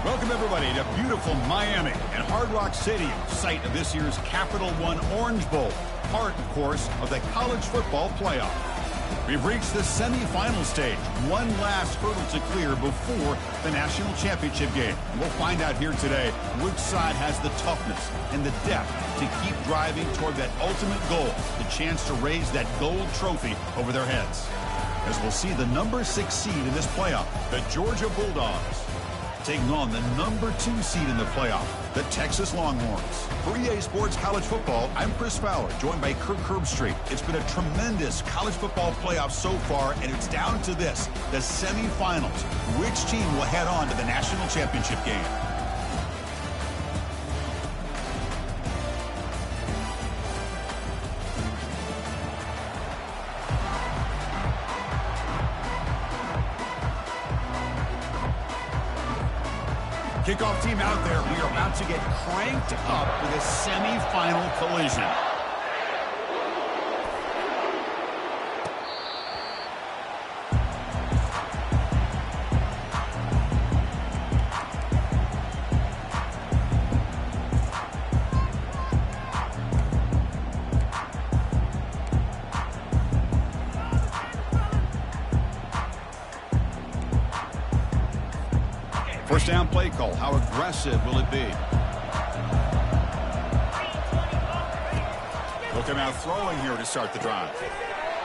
Welcome, everybody, to beautiful Miami and Hard Rock Stadium, site of this year's Capital One Orange Bowl, part, of course, of the college football playoff. We've reached the semifinal stage, one last hurdle to clear before the national championship game. And we'll find out here today which side has the toughness and the depth to keep driving toward that ultimate goal, the chance to raise that gold trophy over their heads. As we'll see the number 6 seed in this playoff, the Georgia Bulldogs, taking on the number 2 seed in the playoff, the Texas Longhorns. For EA Sports College Football, I'm Chris Fowler, joined by Kirk Herbstreit. It's been a tremendous college football playoff so far, and it's down to this, the semifinals. Which team will head on to the national championship game? Kickoff team out there. We are about to get cranked up with a semifinal collision. First down play call. How aggressive will it be? Looking out throwing here to start the drive.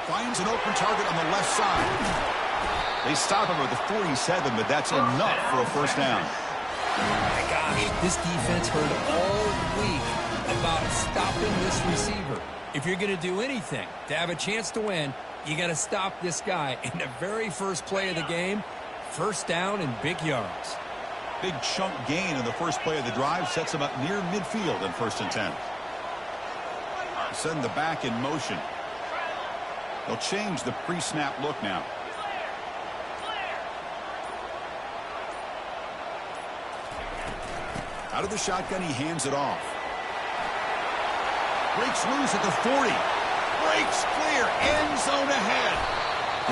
Finds an open target on the left side. They stop him at the 47, but that's enough for a first down. My gosh, this defense heard all week about stopping this receiver. If you're going to do anything to have a chance to win, you got to stop this guy. In the very first play of the game, first down and big yards. Big chunk gain in the first play of the drive sets him up near midfield in 1st and 10. Send the back in motion. They'll change the pre-snap look now. Out of the shotgun, he hands it off. Breaks loose at the 40. Breaks clear. End zone ahead.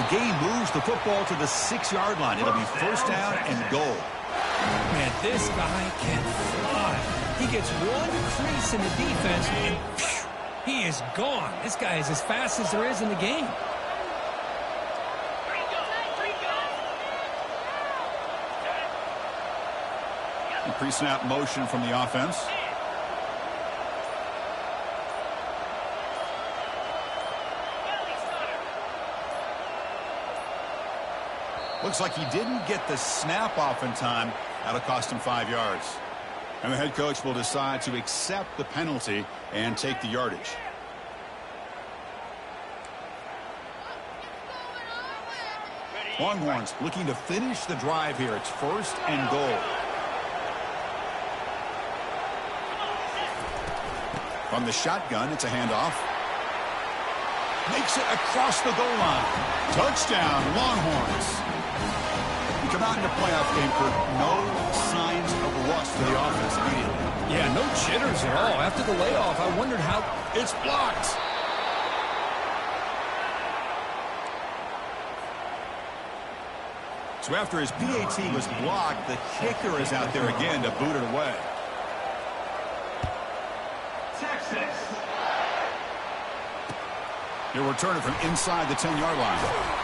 The game moves the football to the 6-yard line. It'll be first down and goal. Man, this guy can fly. He gets one crease in the defense, and phew, he is gone. This guy is as fast as there is in the game. Pre-snap motion from the offense. Looks like he didn't get the snap off in time. That'll cost him 5 yards. And the head coach will decide to accept the penalty and take the yardage. Longhorns looking to finish the drive here. It's 1st and goal. From the shotgun, it's a handoff. Makes it across the goal line. Touchdown, Longhorns. We come out in the playoff game for no signs of rust to the offense immediately. Yeah, no jitters at all. After the layoff, I wondered how... It's blocked. So after his PAT was blocked, the kicker is out there again to boot it away. He'll return it from inside the 10-yard line.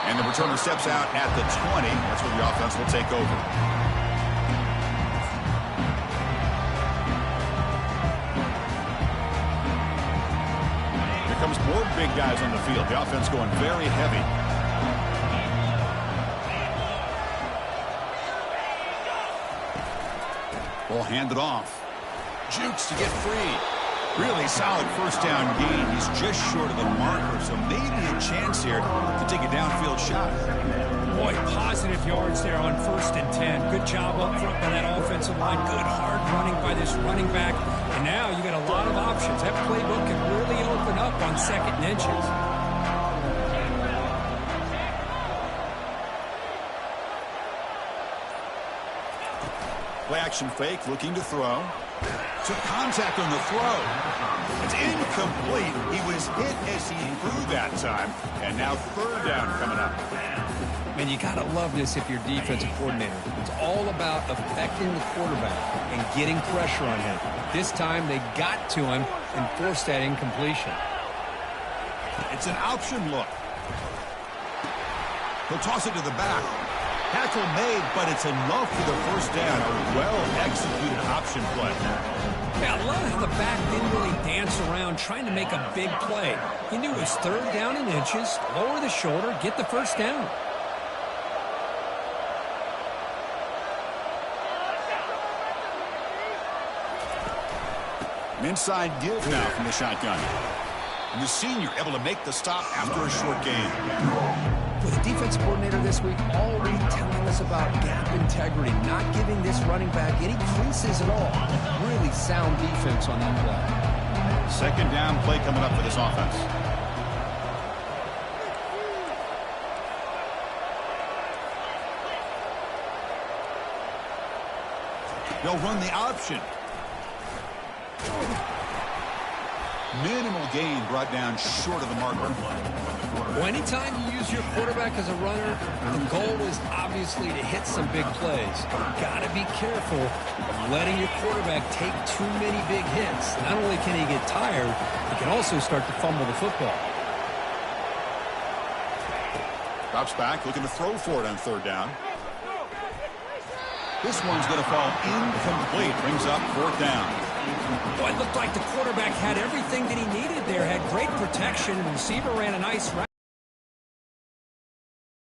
And the returner steps out at the 20. That's where the offense will take over. Here comes more big guys on the field. The offense going very heavy. Ball handed off. Jukes to get free. Really solid first down gain. He's just short of the marker, so maybe a chance here to take a downfield shot. Boy, positive yards there on 1st and 10. Good job up front by that offensive line. Good hard running by this running back. And now you got a lot of options. That playbook can really open up on 2nd and inches. Play action fake, looking to throw. Took contact on the throw. It's incomplete. He was hit as he threw that time. And now third down coming up. Man, you got to love this if you're defensive coordinator. It's all about affecting the quarterback and getting pressure on him. This time they got to him and forced that incompletion. It's an option look. He'll toss it to the back. Tackle made, but it's enough for the first down. A well-executed option play. Yeah, I love how the back didn't really dance around trying to make a big play. He knew it was third down in inches, lower the shoulder, get the first down. An inside give now from the shotgun. And the senior able to make the stop after a short gain. With the defense coordinator this week already telling us about gap integrity, not giving this running back any creases at all. Really sound defense on that play. Second down play coming up for this offense. They'll run the option. Minimal gain brought down short of the marker. Well, anytime you use your quarterback as a runner, the goal is obviously to hit some big plays. Got to be careful of letting your quarterback take too many big hits. Not only can he get tired, he can also start to fumble the football. Drops back, looking to throw for it on third down. This one's going to fall incomplete. Brings up fourth down. Boy, it looked like the quarterback had everything that he needed there. Had great protection, and the receiver ran a nice route.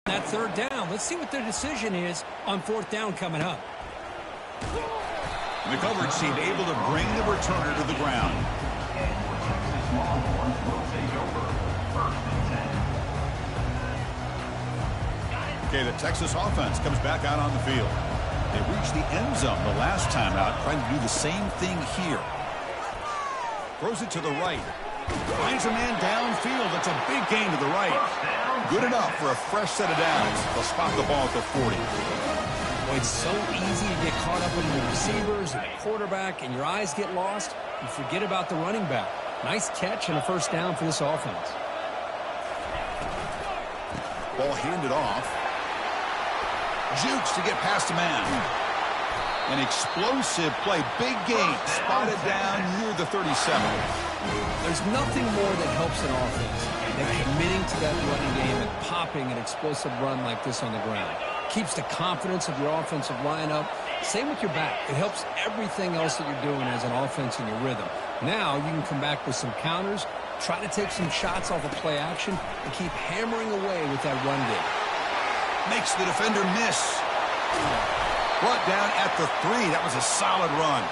That third down. Let's see what their decision is on fourth down coming up. The coverage seemed able to bring the returner to the ground. Okay, the Texas offense comes back out on the field. They reached the end zone the last time out, trying to do the same thing here. Throws it to the right. Finds a man downfield. That's a big gain to the right. Good enough for a fresh set of downs. They'll spot the ball at the 40. Well, it's so easy to get caught up in the receivers and the quarterback, and your eyes get lost. You forget about the running back. Nice catch and a first down for this offense. Ball handed off. Jukes to get past a man. An explosive play. Big gain. Spotted down near the 37. There's nothing more that helps an offense than committing to that running game and popping an explosive run like this on the ground. Keeps the confidence of your offensive lineup. Same with your back. It helps everything else that you're doing as an offense in your rhythm. Now you can come back with some counters, try to take some shots off of play action, and keep hammering away with that run game. Makes the defender miss. Brought down at the 3. That was a solid run.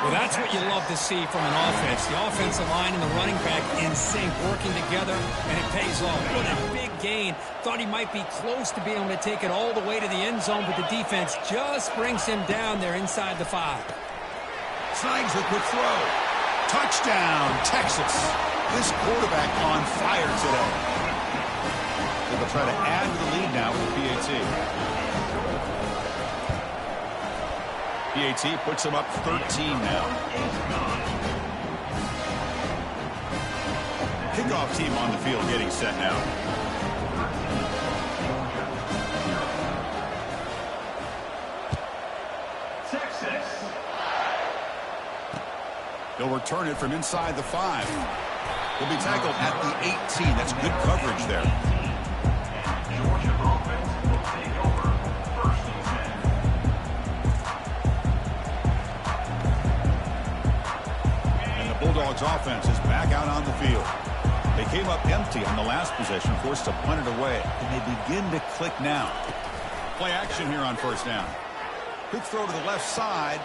Well, that's what you love to see from an offense. The offensive line and the running back in sync, working together, and it pays off. What a big gain. Thought he might be close to being able to take it all the way to the end zone, but the defense just brings him down there inside the 5. Snags the quick throw. Touchdown, Texas. This quarterback on fire today. They'll try to add to the lead now with PAT. PAT puts them up 13 now. Kickoff team on the field getting set now. Texas. They'll return it from inside the 5. He'll be tackled at the 18. That's good coverage there. Georgia offense will take over first and 10. And the Bulldogs offense is back out on the field. They came up empty on the last possession, forced to punt it away. And they begin to click now. Play action here on first down. Quick throw to the left side.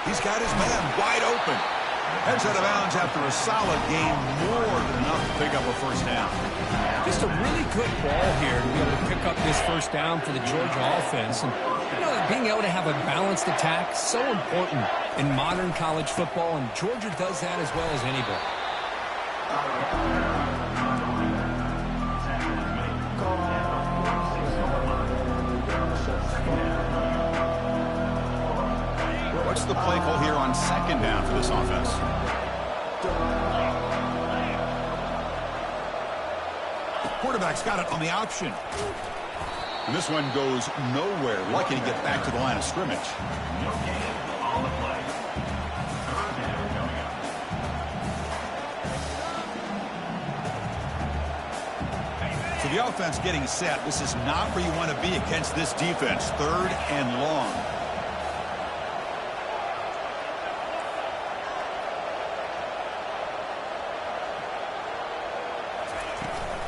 He's got his man wide open. Heads out of bounds after a solid game, more than enough to pick up a first down. Just a really good ball here to be able to pick up this first down for the Georgia offense. And, you know, being able to have a balanced attack, so important in modern college football, and Georgia does that as well as anybody. play call here on second down for this offense. Quarterback's got it on the option. And this one goes nowhere. Lucky to get back to the line of scrimmage. No gain on the play. Third down coming up. So the offense getting set. This is not where you want to be against this defense. Third and long.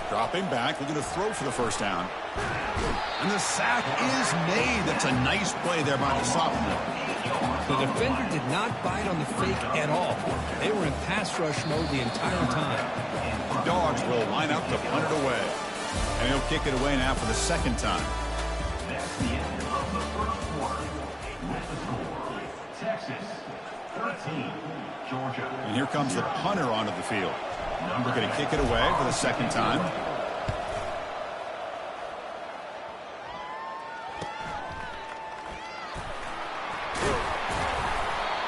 Dropping back, looking to throw for the first down. And the sack is made. That's a nice play there by the sophomore. The defender did not bite on the fake at all. They were in pass rush mode the entire time. Dogs will line up to punt it away. And he'll kick it away now for the second time. That's the end of the first quarter. With the score, Texas 13, Georgia. And here comes the punter onto the field. We're going to kick it away for the second time.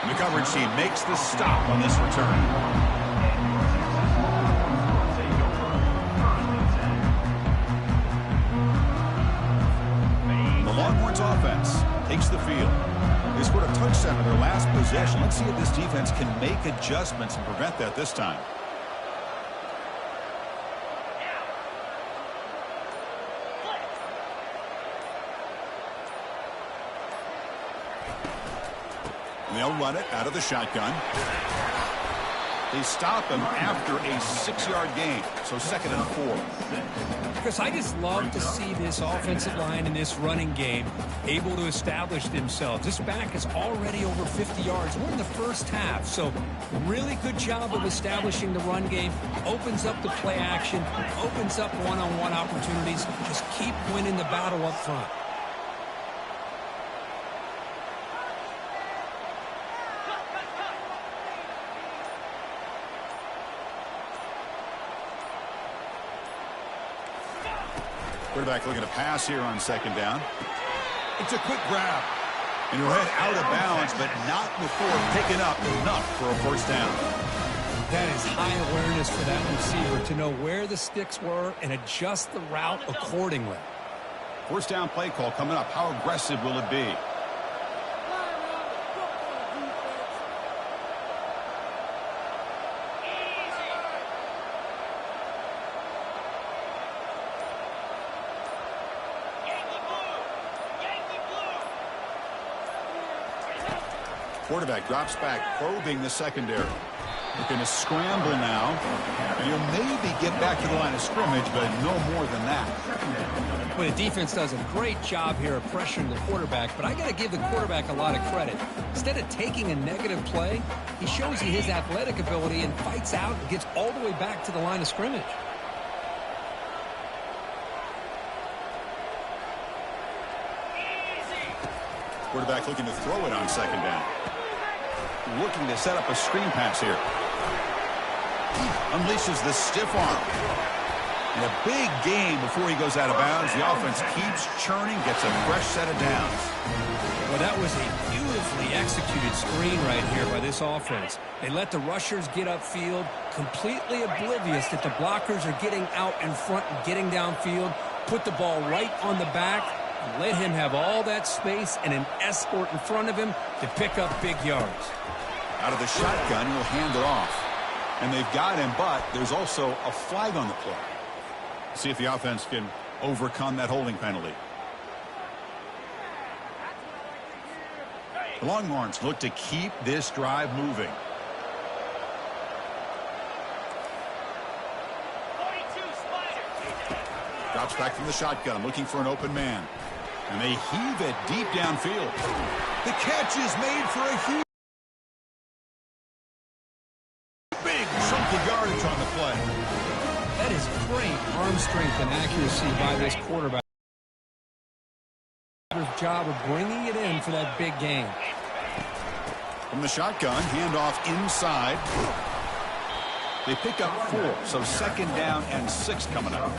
And the coverage team makes the stop on this return. The Longhorns offense takes the field. They scored a touchdown on their last possession. Let's see if this defense can make adjustments and prevent that this time. They'll run it out of the shotgun. They stop him after a 6-yard gain. So second and 4. Chris, I just love to see this offensive line and this running game able to establish themselves. This back is already over 50 yards. We're in the first half, so really good job of establishing the run game. Opens up the play action, opens up one-on-one opportunities. Just keep winning the battle up front. Quarterback looking to pass here on second down. It's a quick grab. And he'll head out of bounds, but not before picking up enough for a first down. That is high awareness for that receiver to know where the sticks were and adjust the route accordingly. First down play call coming up. How aggressive will it be? Quarterback drops back, probing the secondary. Looking to scramble now. And he'll maybe get back to the line of scrimmage, but no more than that. Well, the defense does a great job here of pressuring the quarterback, but I got to give the quarterback a lot of credit. Instead of taking a negative play, he shows you his athletic ability and fights out and gets all the way back to the line of scrimmage. Quarterback looking to throw it on second down. Looking to set up a screen pass here. Unleashes the stiff arm. And a big gain before he goes out of bounds. The offense keeps churning, gets a fresh set of downs. Well, that was a beautifully executed screen right here by this offense. They let the rushers get upfield, completely oblivious that the blockers are getting out in front and getting downfield, put the ball right on the back, and let him have all that space and an escort in front of him to pick up big yards. Out of the shotgun, he'll hand it off. And they've got him, but there's also a flag on the play. See if the offense can overcome that holding penalty. The Longhorns look to keep this drive moving. Drops back from the shotgun, looking for an open man. And they heave it deep downfield. The catch is made for a huge big chunky yardage on the play. That is great arm strength and accuracy by this quarterback. Job of bringing it in for that big gain. From the shotgun, handoff inside. They pick up 4, so second down and 6 coming up.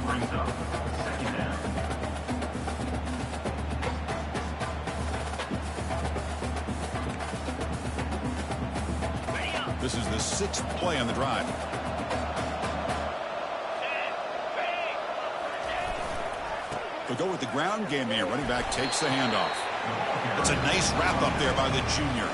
Brings up second down. This is the 6th play on the drive. They'll go with the ground game here. Running back takes the handoff. It's a nice wrap up there by the junior.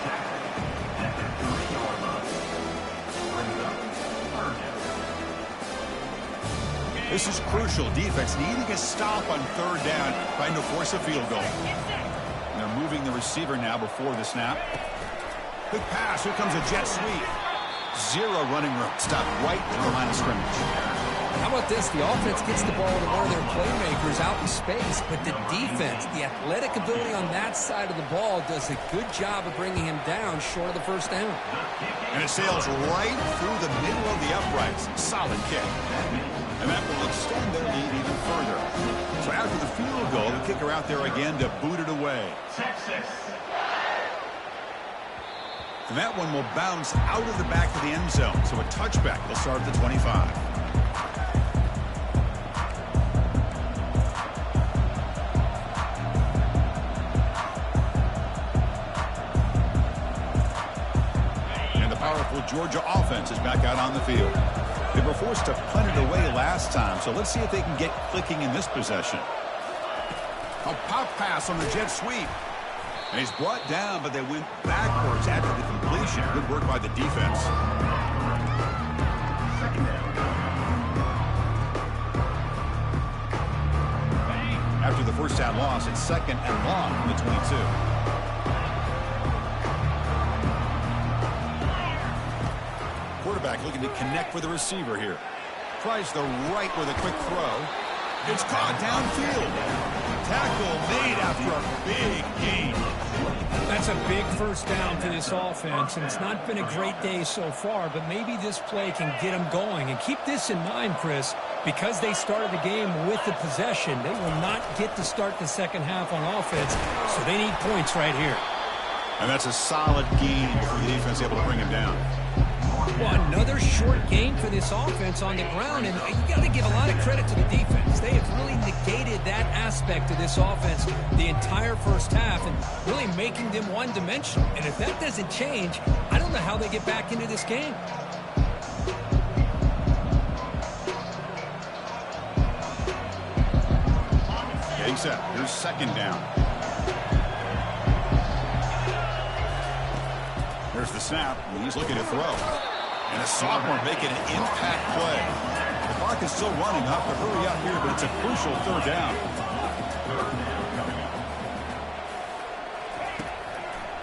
This is crucial. Defense needing a stop on 3rd down, trying to force a field goal. And they're moving the receiver now before the snap. Quick pass. Here comes a jet sweep. 0 running room. Stop right at the line of scrimmage. How about this? The offense gets the ball to one of their playmakers out in space, but the defense, the athletic ability on that side of the ball does a good job of bringing him down short of the 1st down. And it sails right through the middle of the uprights. Solid kick. And that will extend their lead even further. So after the field goal, the kicker out there again to boot it away. And that one will bounce out of the back of the end zone. So a touchback will start at the 25. And the powerful Georgia offense is back out on the field. They were forced to punt it away last time, so let's see if they can get clicking in this possession. A pop pass on the jet sweep. And he's brought down, but they went backwards after the completion. Good work by the defense. After the 1st down loss, it's 2nd and long from the 22. Quarterback looking to connect with the receiver here. Tries the right with a quick throw. It's caught downfield. Tackle made after a big gain. That's a big 1st down for this offense, and it's not been a great day so far, but maybe this play can get them going. And keep this in mind, Chris, because they started the game with the possession, they will not get to start the 2nd half on offense, so they need points right here. And that's a solid gain for the defense able to bring him down. Well, another short gain for this offense on the ground, and you got to give a lot of credit to the defense. They have really negated that aspect of this offense the entire 1st half and really making them one-dimensional. And if that doesn't change, I don't know how they get back into this game. Getting set. Here's 2nd down. There's the snap. He's looking to throw. And a sophomore making an impact play. The clock is still running up, but hurry up here, but it's a crucial 3rd down.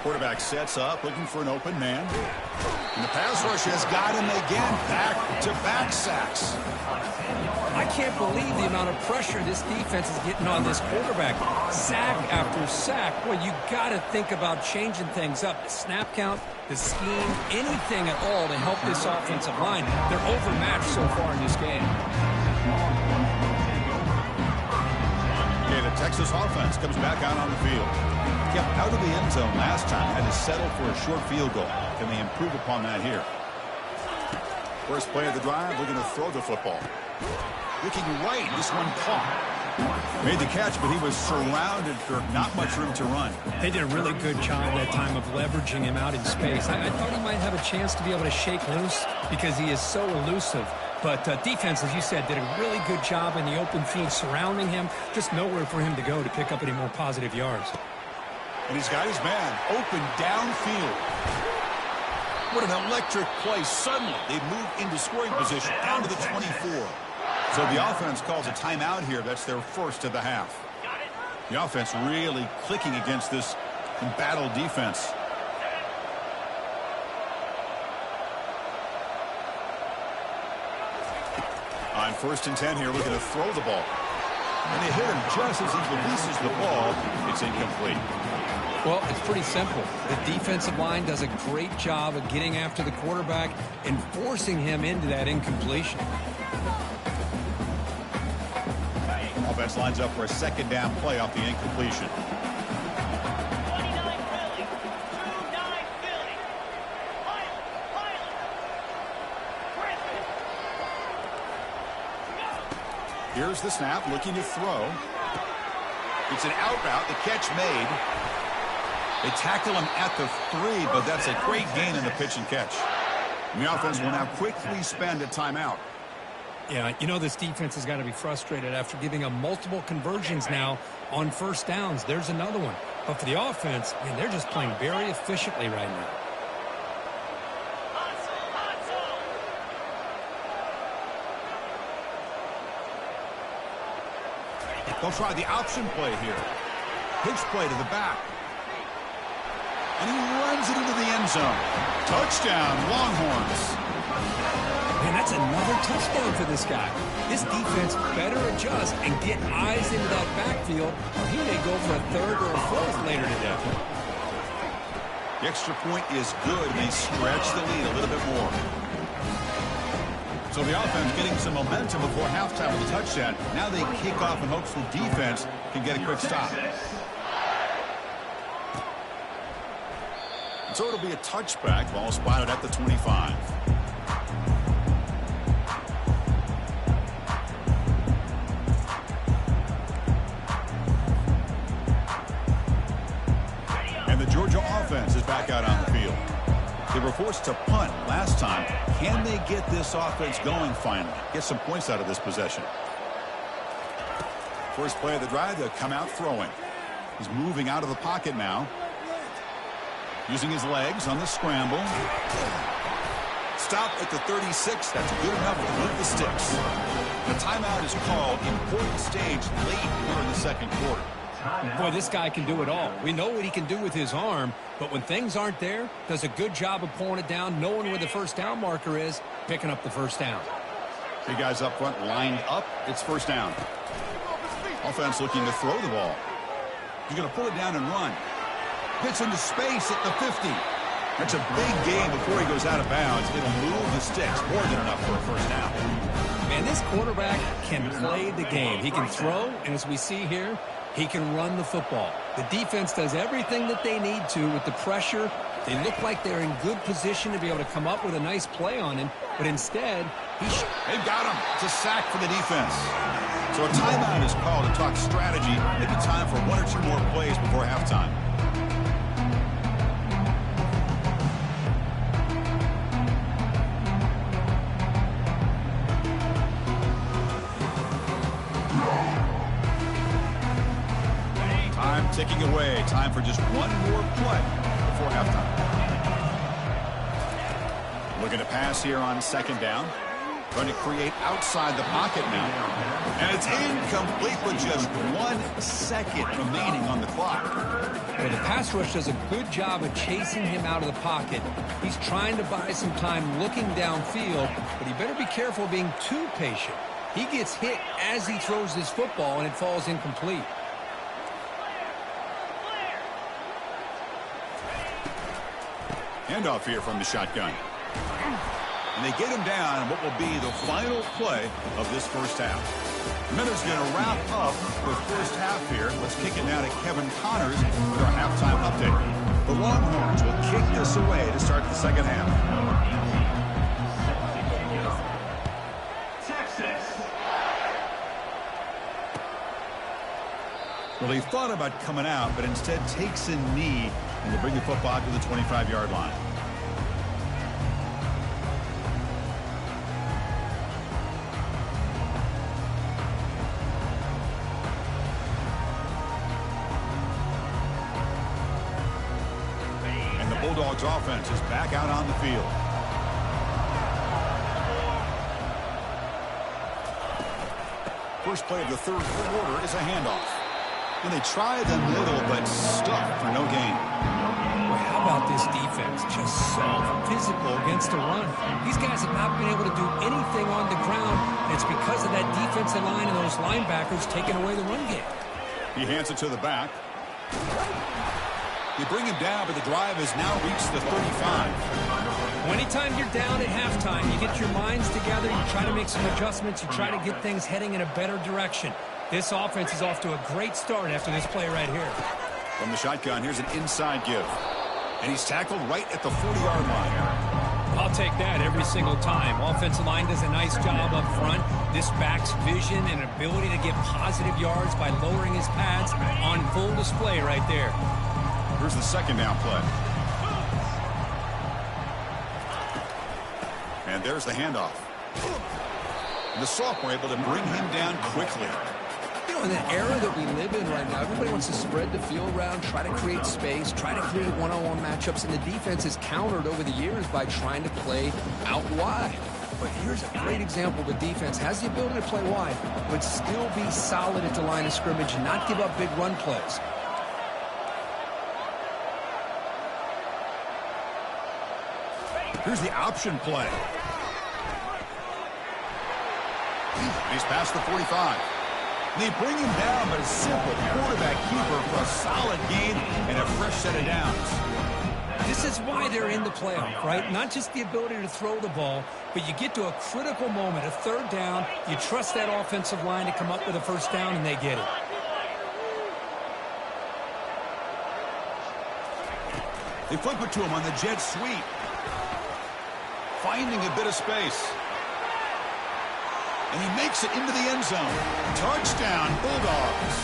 Quarterback sets up, looking for an open man. And the pass rush has got him again. Back-to-back sacks. I can't believe the amount of pressure this defense is getting on this quarterback. Sack after sack. Well, you got to think about changing things up. The snap count, the scheme, anything at all to help this offensive line. They're overmatched so far in this game. Okay, the Texas offense comes back out on the field. Kept out of the end zone last time, had to settle for a short field goal. Can they improve upon that here? First play of the drive, looking to throw the football. Looking right, this one caught. Made the catch, but he was surrounded for not much room to run. They did a really good job that time of leveraging him out in space. I thought he might have a chance to be able to shake loose because he is so elusive. But defense, as you said, did a really good job in the open field surrounding him. Just nowhere for him to go to pick up any more positive yards. And he's got his man open downfield. What an electric play. Suddenly, they move into scoring position down to the 24. So the offense calls a timeout here. That's their 1st of the half. The offense really clicking against this embattled defense. On 1st and 10 here, looking to throw the ball. And they hit him just as he releases the ball. It's incomplete. Well, it's pretty simple. The defensive line does a great job of getting after the quarterback and forcing him into that incompletion. Offense lines up for a 2nd down play off the incompletion. Here's the snap, looking to throw. It's an out route, the catch made. They tackle him at the 3, but that's a great gain in the pitch and catch. And the offense will now quickly spend a timeout. Yeah, you know this defense has got to be frustrated after giving them multiple conversions now on first downs. There's another one. But for the offense, man, they're just playing very efficiently right now. They'll try the option play here. Pitch play to the back. And he runs it into the end zone. Touchdown, Longhorns. Man, that's another touchdown for this guy. This defense better adjust and get eyes into that backfield, or he may go for a third or a fourth later today. The extra point is good. They stretch the lead a little bit more. So the offense getting some momentum before halftime with a touchdown. Now they kick off in hopes the defense can get a quick stop. So it'll be a touchback. Ball spotted at the 25. And the Georgia offense is back out on the field. They were forced to punt last time. Can they get this offense going finally? Get some points out of this possession. First play of the drive, they'll come out throwing. He's moving out of the pocket now. Using his legs on the scramble. Stop at the 36. That's good enough to move the sticks. The timeout is called. Important stage late here in the second quarter. Boy, this guy can do it all. We know what he can do with his arm, but when things aren't there, does a good job of pulling it down, knowing where the first down marker is, picking up the first down. Three guys up front lined up. It's first down. Offense looking to throw the ball. He's going to pull it down and run. Hits into space at the 50. That's a big gain before he goes out of bounds. It'll move the sticks more than enough for a first down. Man, this quarterback can play the game. He can throw, and as we see here, he can run the football. The defense does everything that they need to with the pressure. They look like they're in good position to be able to come up with a nice play on him, but instead, they've got him. It's a sack for the defense. So a timeout is called to talk strategy. Maybe time for one or two more plays before halftime. Ticking away. Time for just one more play before halftime. Looking to pass here on second down. Trying to create outside the pocket now. And it's incomplete with just 1 second remaining on the clock. Well, the pass rush does a good job of chasing him out of the pocket. He's trying to buy some time looking downfield, but he better be careful being too patient. He gets hit as he throws this football, and it falls incomplete. Handoff here from the shotgun. And they get him down in what will be the final play of this first half. Miller's going to wrap up the first half here. Let's kick it now to Kevin Connors with our halftime update. The Longhorns will kick this away to start the second half. Texas. Well, he thought about coming out, but instead takes a knee and will bring the football to the 25-yard line. And the Bulldogs offense is back out on the field. First play of the third quarter is a handoff. And they try the middle, but stuck for no gain. Well, how about this defense? Just so physical against the run. These guys have not been able to do anything on the ground, and it's because of that defensive line and those linebackers taking away the run game. He hands it to the back. They bring him down, but the drive has now reached the 35. Well, anytime you're down at halftime, you get your minds together, you try to make some adjustments, you try to get things heading in a better direction. This offense is off to a great start after this play right here. From the shotgun, here's an inside give. And he's tackled right at the 40-yard line. I'll take that every single time. Offensive line does a nice job up front. This back's vision and ability to get positive yards by lowering his pads on full display right there. Here's the second down play. there's the handoff. And the sophomore able to bring him down quickly. You know, in the era that we live in right now, everybody wants to spread the field around, try to create space, try to create one-on-one matchups, and the defense is countered over the years by trying to play out wide. But here's a great example. The defense has the ability to play wide, but still be solid at the line of scrimmage and not give up big run plays. Here's the option play. He's past the 45. They bring him down, but a simple quarterback keeper for a solid gain and a fresh set of downs. This is why they're in the playoff, right? Not just the ability to throw the ball, but you get to a critical moment, a third down, you trust that offensive line to come up with a first down, and they get it. They flip it to him on the jet sweep. Finding a bit of space. And he makes it into the end zone. Touchdown, Bulldogs.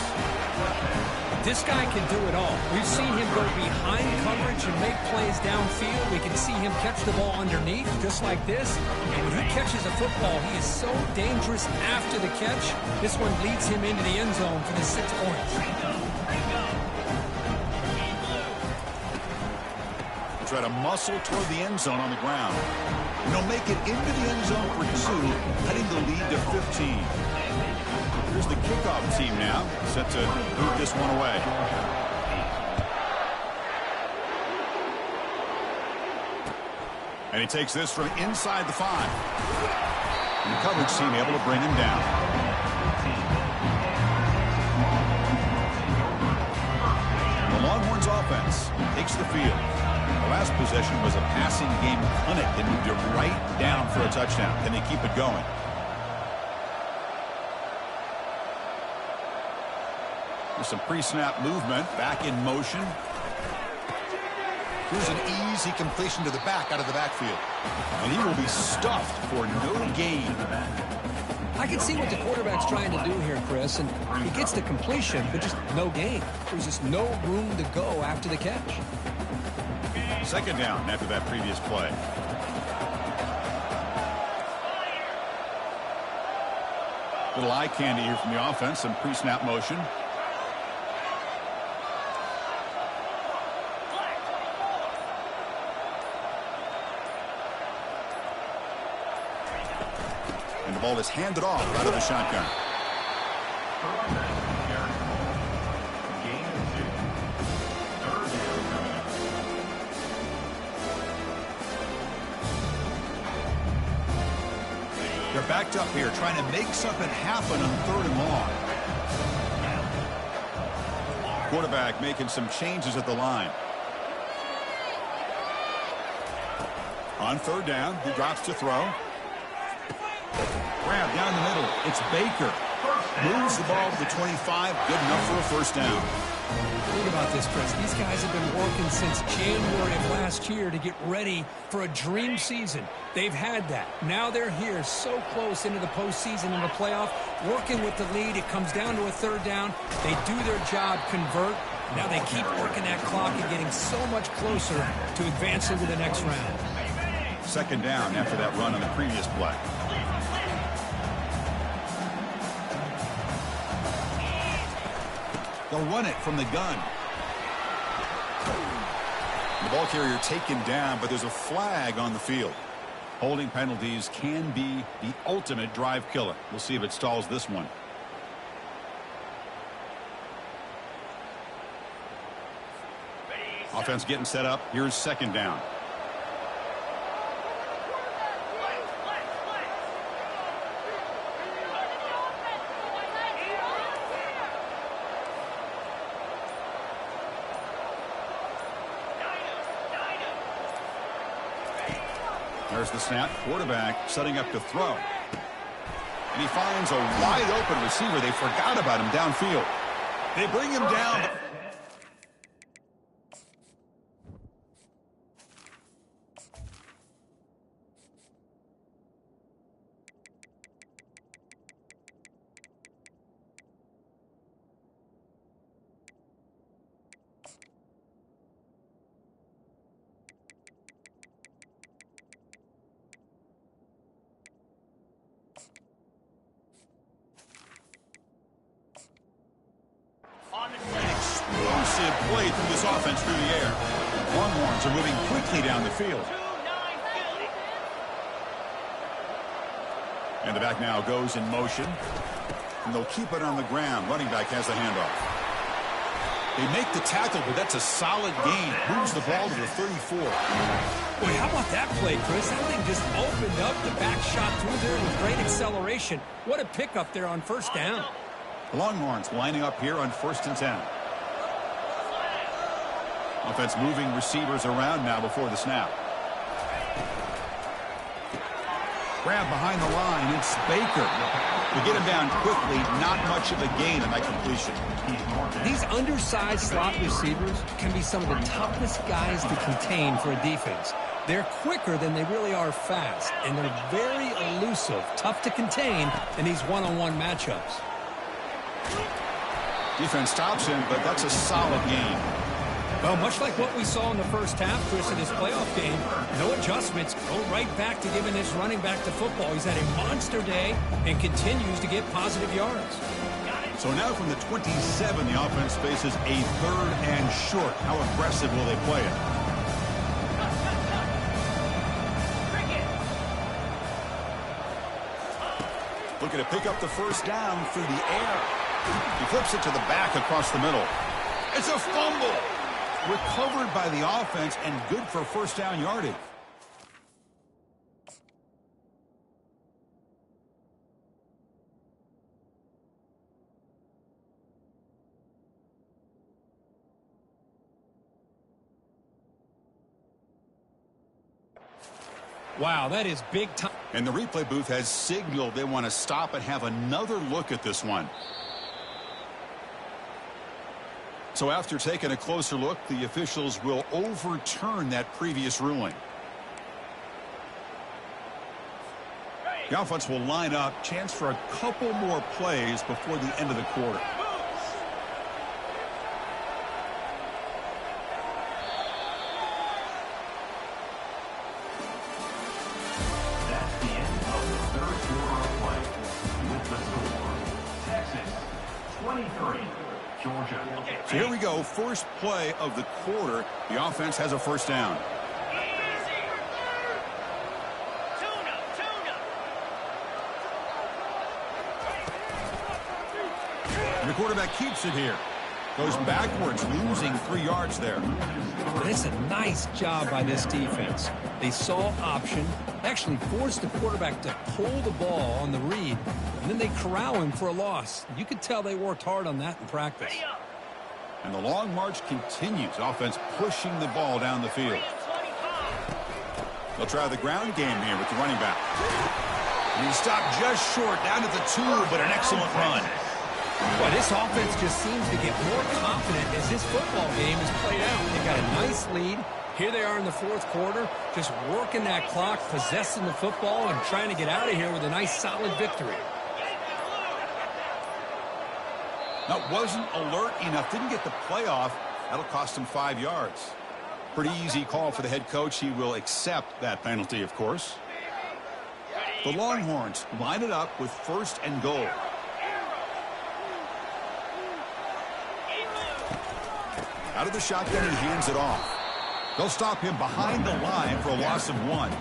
This guy can do it all. We've seen him go behind coverage and make plays downfield. We can see him catch the ball underneath, just like this. And when he catches a football, he is so dangerous after the catch. This one leads him into the end zone for the 6 points. Try to muscle toward the end zone on the ground. And he'll make it into the end zone for 2, cutting the lead to 15. Here's the kickoff team now, set to move this one away. And he takes this from inside the 5. And the coverage team able to bring him down. The Longhorns offense takes the field. The last possession was a passing game clinic that moved it right down for a touchdown. Can they keep it going? There's some pre-snap movement, back in motion. Here's an easy completion to the back out of the backfield. And he will be stuffed for no gain. I can see what the quarterback's trying to do here, Chris, and he gets the completion, but just no gain. There's just no room to go after the catch. Second down after that previous play. Little eye candy here from the offense, some pre-snap motion. And the ball is handed off out of the shotgun. They're backed up here, trying to make something happen on 3rd and long. Quarterback making some changes at the line. On 3rd down, he drops to throw. Grab down the middle. It's Baker. Moves the ball to the 25. Good enough for a first down. Think about this, Chris. These guys have been working since January of last year to get ready for a dream season. They've had that. Now they're here so close into the postseason and the playoff, working with the lead. It comes down to a 3rd down. They do their job, convert. Now they keep working that clock and getting so much closer to advancing to the next round. Second down after that run on the previous play. They'll run it from the gun. The ball carrier taken down, but there's a flag on the field. Holding penalties can be the ultimate drive killer. We'll see if it stalls this one. Offense getting set up. Here's second down. There's the snap. Quarterback setting up to throw. And he finds a wide open receiver. They forgot about him downfield. They bring him down. offense through the air. Longhorns are moving quickly down the field. And the back now goes in motion. And they'll keep it on the ground. Running back has the handoff. They make the tackle, but that's a solid gain. Moves the ball to the 34. Boy, how about that play, Chris? That thing just opened up. The back shot through there with great acceleration. What a pickup there on first down. The Longhorns lining up here on 1st and 10. Offense moving receivers around now before the snap. Grab behind the line. It's Baker. To get him down quickly, not much of a gain on that completion. These undersized slot receivers can be some of the toughest guys to contain for a defense. They're quicker than they really are fast, and they're very elusive, tough to contain in these one-on-one matchups. Defense stops him, but that's a solid gain. Well, much like what we saw in the first half, Chris, in this playoff game, no adjustments. Go right back to giving this running back to football. He's had a monster day and continues to get positive yards. So now from the 27, the offense faces a 3rd and short. How aggressive will they play it? Looking to pick up the first down through the air. He flips it to the back across the middle. It's a fumble. Recovered by the offense and good for first down yardage. Wow, that is big time. And the replay booth has signaled they want to stop and have another look at this one. So after taking a closer look, the officials will overturn that previous ruling. The offense will line up. Chance for a couple more plays before the end of the quarter. That's the end of the 3rd quarter of play. With the score, Texas 23, Georgia. So here we go. First play of the quarter. The offense has a first down. And the quarterback keeps it here. Goes backwards, losing 3 yards there. But it's a nice job by this defense. They saw option, actually forced the quarterback to pull the ball on the read, and then they corral him for a loss. You could tell they worked hard on that in practice. And the long march continues. Offense pushing the ball down the field. They'll try the ground game here with the running back. And he stopped just short, down at the 2, but an excellent run. Well, this offense just seems to get more confident as this football game is played out. They got a nice lead. Here they are in the 4th quarter, just working that clock, possessing the football, and trying to get out of here with a nice, solid victory. Now, wasn't alert enough, didn't get the playoff. That'll cost him 5 yards. Pretty easy call for the head coach. He will accept that penalty, of course. The Longhorns line it up with 1st and goal. Out of the shotgun, he hands it off. They'll stop him behind the line for a loss of 1.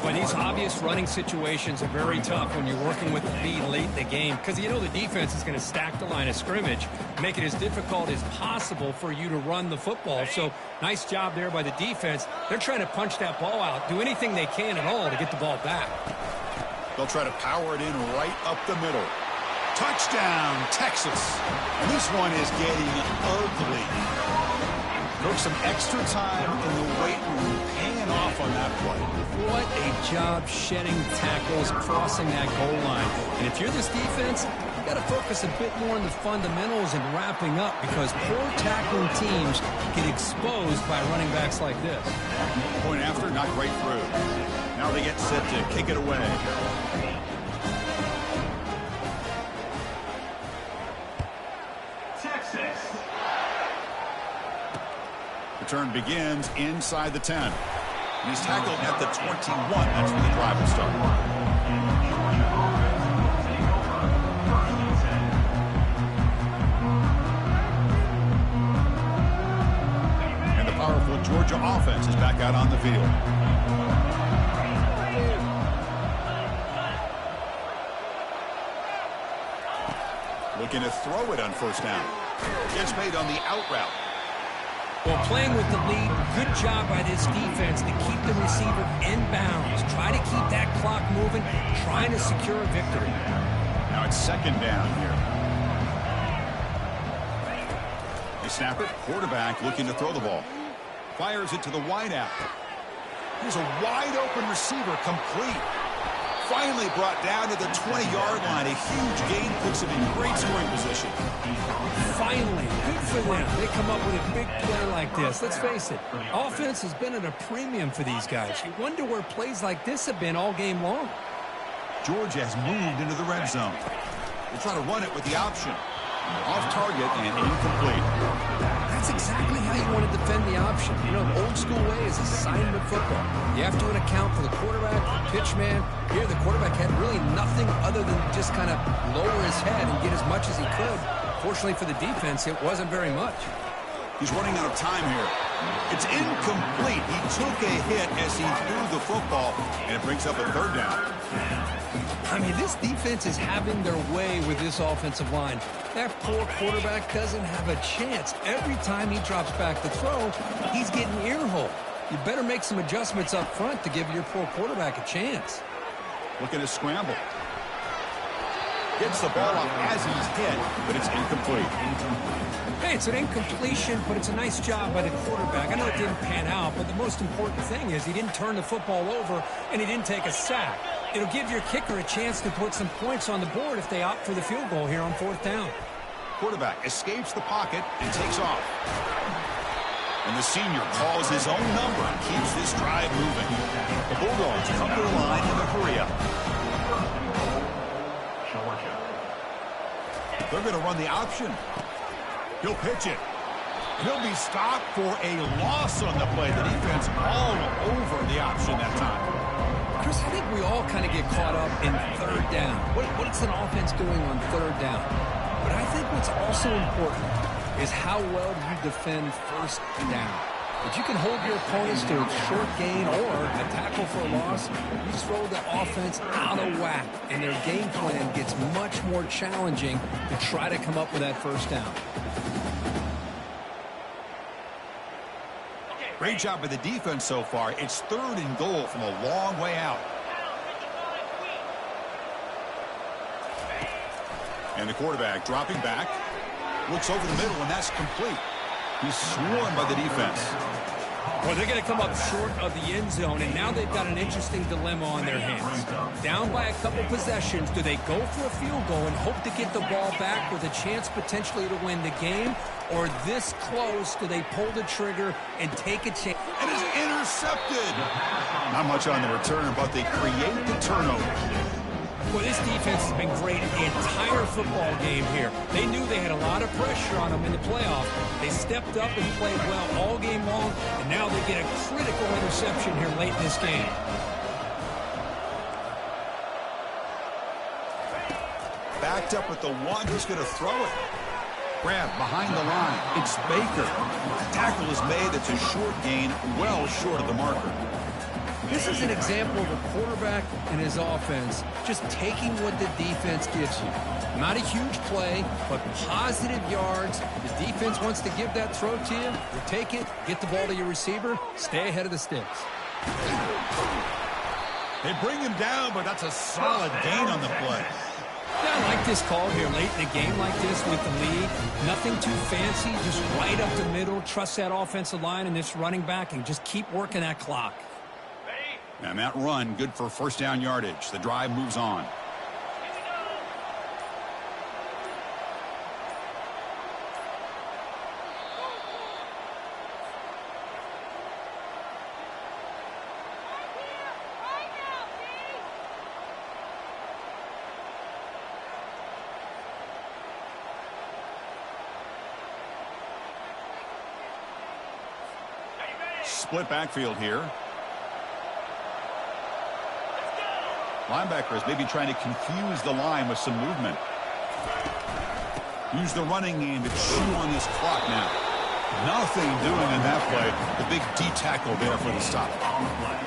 Well, these obvious running situations are very tough when you're working with the lead late in the game because you know the defense is going to stack the line of scrimmage, make it as difficult as possible for you to run the football. So nice job there by the defense. They're trying to punch that ball out, do anything they can at all to get the ball back. They'll try to power it in right up the middle. Touchdown, Texas. And this one is getting ugly. Took some extra time in the weight room, paying off on that play. What a job shedding tackles, crossing that goal line. And if you're this defense, you got to focus a bit more on the fundamentals and wrapping up because poor tackling teams get exposed by running backs like this. Point after, not right through. Now they get set to kick it away. Texas. Return begins inside the 10. And he's tackled at the 21. That's where the drive will start. Georgia offense is back out on the field. Looking to throw it on first down. Gets made on the out route. Well, playing with the lead, good job by this defense to keep the receiver in bounds. Try to keep that clock moving, trying to secure a victory. Now it's second down here. They snap it. Quarterback looking to throw the ball. Fires it to the wide out. Here's a wide open receiver, complete. Finally brought down to the 20-yard line. A huge gain puts him in great scoring position. Finally, good for them. They come up with a big play like this. Let's face it, offense has been at a premium for these guys. You wonder where plays like this have been all game long. Georgia has moved into the red zone. They'll try to run it with the option. Off target and incomplete. That's exactly how you want to defend the option. You know, the old school way is assignment football. You have to account for the quarterback, the pitch man. Here, the quarterback had really nothing other than just kind of lower his head and get as much as he could. Fortunately for the defense, it wasn't very much. He's running out of time here. It's incomplete. He took a hit as he threw the football, and it brings up a third down. I mean, this defense is having their way with this offensive line. That poor quarterback doesn't have a chance. Every time he drops back to throw, he's getting ear-hole. You better make some adjustments up front to give your poor quarterback a chance. Looking to scramble. Gets the ball off as he's hit, but it's incomplete. Hey, it's an incompletion, but it's a nice job by the quarterback. I know it didn't pan out, but the most important thing is he didn't turn the football over and he didn't take a sack. It'll give your kicker a chance to put some points on the board if they opt for the field goal here on fourth down. Quarterback escapes the pocket and takes off. And the senior calls his own number and keeps this drive moving. The Bulldogs come to the line in a hurry-up. They're going to run the option. He'll pitch it. He'll be stopped for a loss on the play. The defense all over the option that time. Chris, I think we all kind of get caught up in third down. What's an offense doing on third down? But I think what's also important is how well you defend first down. If you can hold your opponents to a short gain or a tackle for a loss, you throw the offense out of whack, and their game plan gets much more challenging to try to come up with that first down. Great job by the defense so far. It's third and goal from a long way out. And the quarterback dropping back. Looks over the middle, and that's complete. He's swarmed by the defense. Well, they're going to come up short of the end zone, and now they've got an interesting dilemma on their hands. Down by a couple possessions, do they go for a field goal and hope to get the ball back with a chance potentially to win the game? Or this close, do they pull the trigger and take a chance? And it's intercepted. Not much on the return, but they create the turnover. Well, this defense has been great the entire football game here. They knew they had a lot of pressure on them in the playoff. They stepped up and played well all game long, and now they get a critical interception here late in this game. Backed up at the one, who's going to throw it? Grab behind the line. It's Baker. The tackle is made. It's a short gain, well short of the marker. This is an example of a quarterback and his offense just taking what the defense gives you. Not a huge play, but positive yards. The defense wants to give that throw to you. You take it, get the ball to your receiver, stay ahead of the sticks. They bring him down, but that's a solid gain on the play. Yeah, I like this call here late in a game like this with the lead. Nothing too fancy, just right up the middle. Trust that offensive line and this running back and just keep working that clock. And that run, good for first down yardage. The drive moves on. Split backfield here. Linebackers maybe trying to confuse the line with some movement. Use the running game to chew on this clock now. Nothing doing in that play. The big D tackle there for the stop.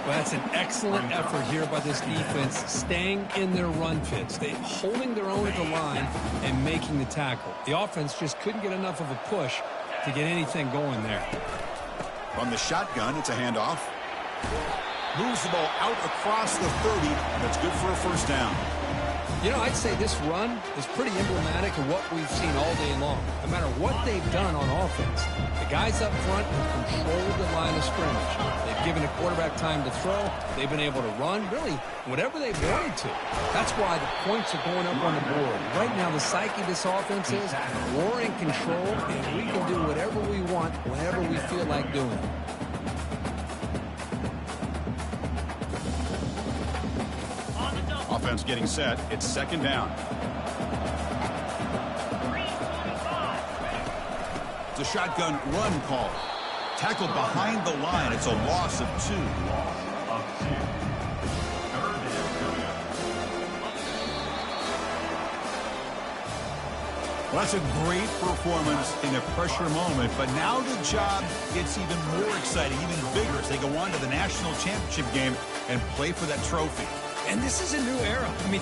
Well, that's an excellent effort here by this defense, staying in their run fits. They holding their own at the line and making the tackle. The offense just couldn't get enough of a push to get anything going there. From the shotgun, it's a handoff. Moves the ball out across the 30. That's good for a first down. You know, I'd say this run is pretty emblematic of what we've seen all day long. No matter what they've done on offense, the guys up front have controlled the line of scrimmage. They've given the quarterback time to throw. They've been able to run, really, whatever they've wanted to. That's why the points are going up on the board. Right now, the psyche of this offense is we're in control, and we can do whatever we want, whenever we feel like doing it. Offense getting set. It's second down. It's a shotgun run call. Tackled behind the line. It's a loss of 2. Well, that's a great performance in a pressure moment, but now the job gets even more exciting, even bigger as they go on to the national championship game and play for that trophy. And this is a new era. I mean,